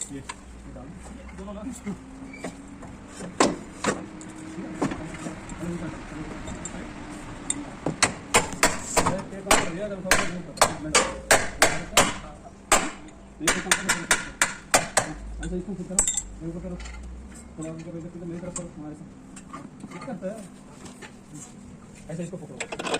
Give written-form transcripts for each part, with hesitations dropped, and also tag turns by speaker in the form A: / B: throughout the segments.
A: ये डाल दोनों ना ऐसा इसको फिर करो मेरे को करो थोड़ा उनके इधर किधर मेरी तरफ करो हमारे साथ करता है ऐसा इसको पकड़ो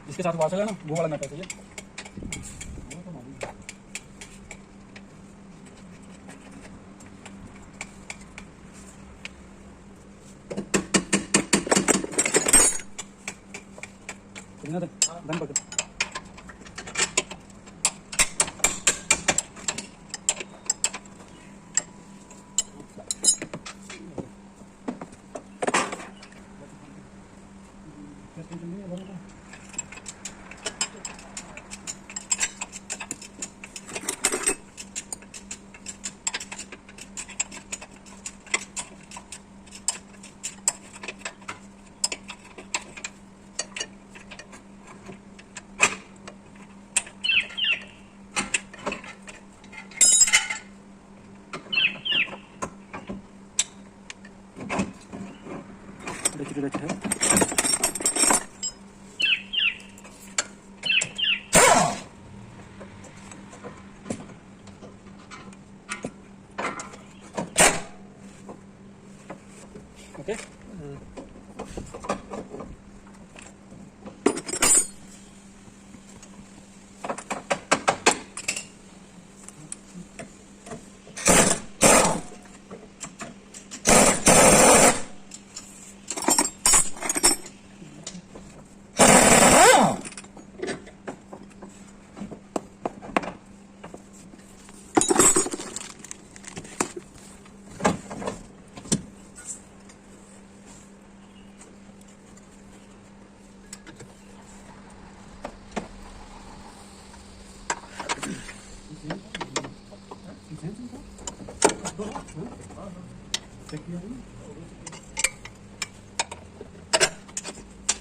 A: इसके साथ वाश है ना वो वाला नट है ये दम पकड़ देखिए ओके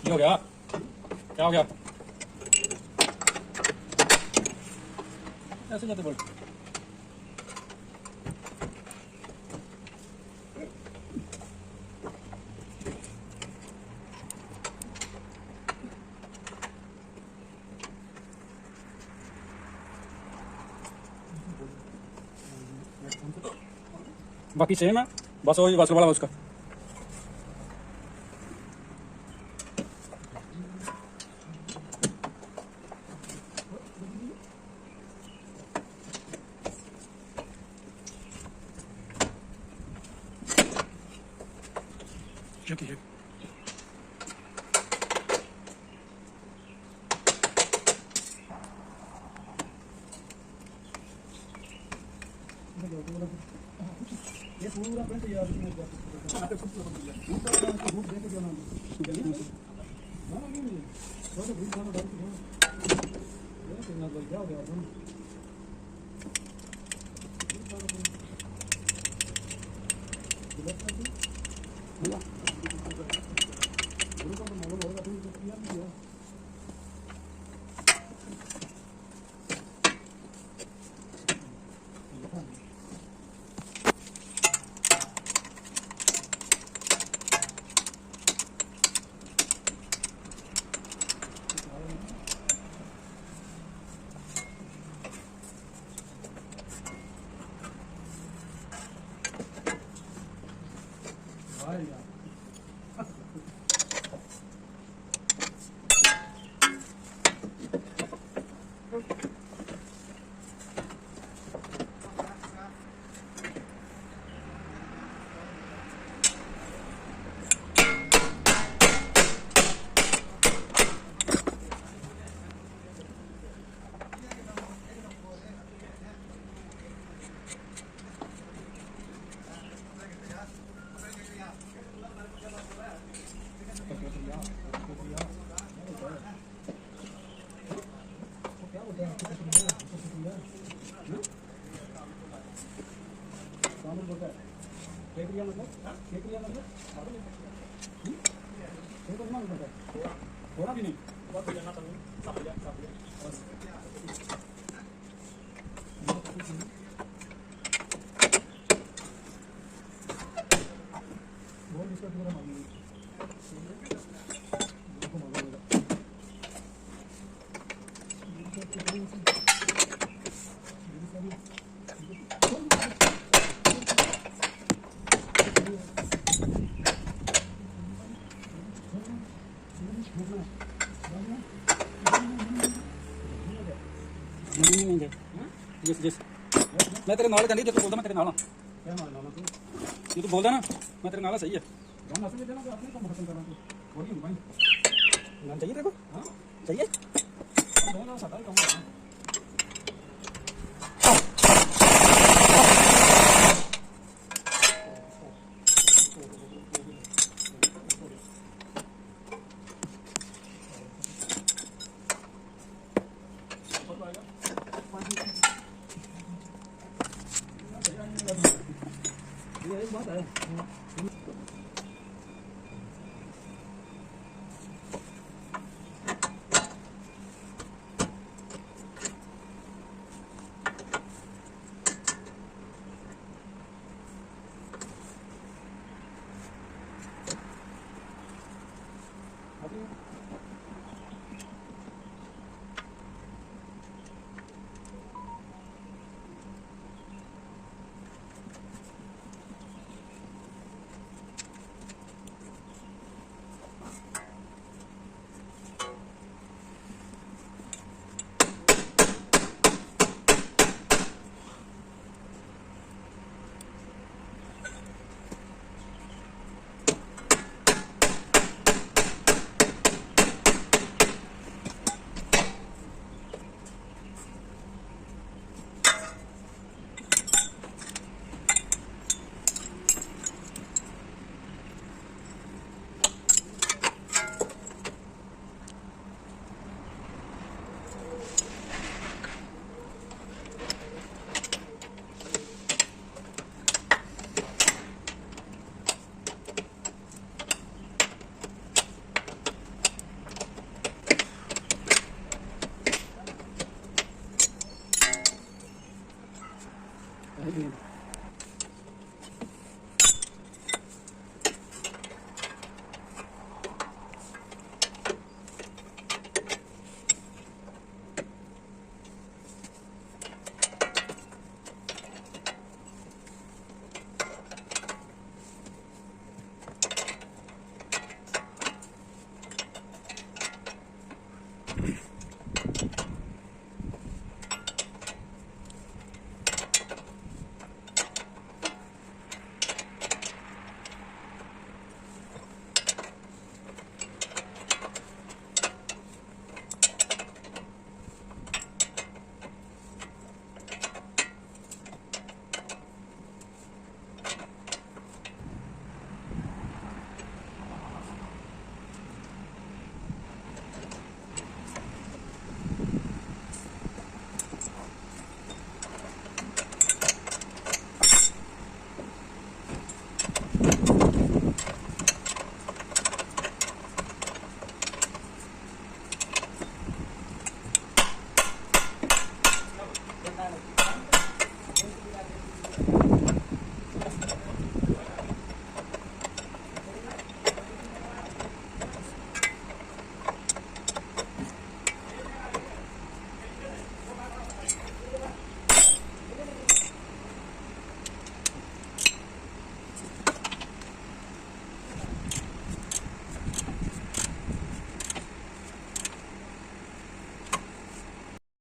A: ये हो गया क्या हो गया ऐसे जाते बोल बाकी सेम है बस वही बस वाला उसका Okay. ये पूरा प्रिंट यार इसमें आपके खुद को धूप दे के देना हां नहीं थोड़ा धूप डालो डाल के ये कितना बोल क्या हो गया तुम नॉर्मल बोलता है केकरिया मतलब केकरिया मतलब केक तो नॉर्मल बोलता है थोड़ा भी नहीं बहुत जाना तो सब लिया बहुत इसका पूरा मालूम है
B: जिस जिस मैं तेरे नाल कहनी जो तू बोलदा मैं तेरे नाल
A: क्या मालूम है
B: जो तू बोलदा ना मैं तेरे नाल सही है
A: हम असली देना तो अपने काम खत्म करना तो बोलिए भाई
B: नाम चाहिए तेरे को
A: हां
B: चाहिए
A: हम दोनों साथ ही काम करना ये एक बात है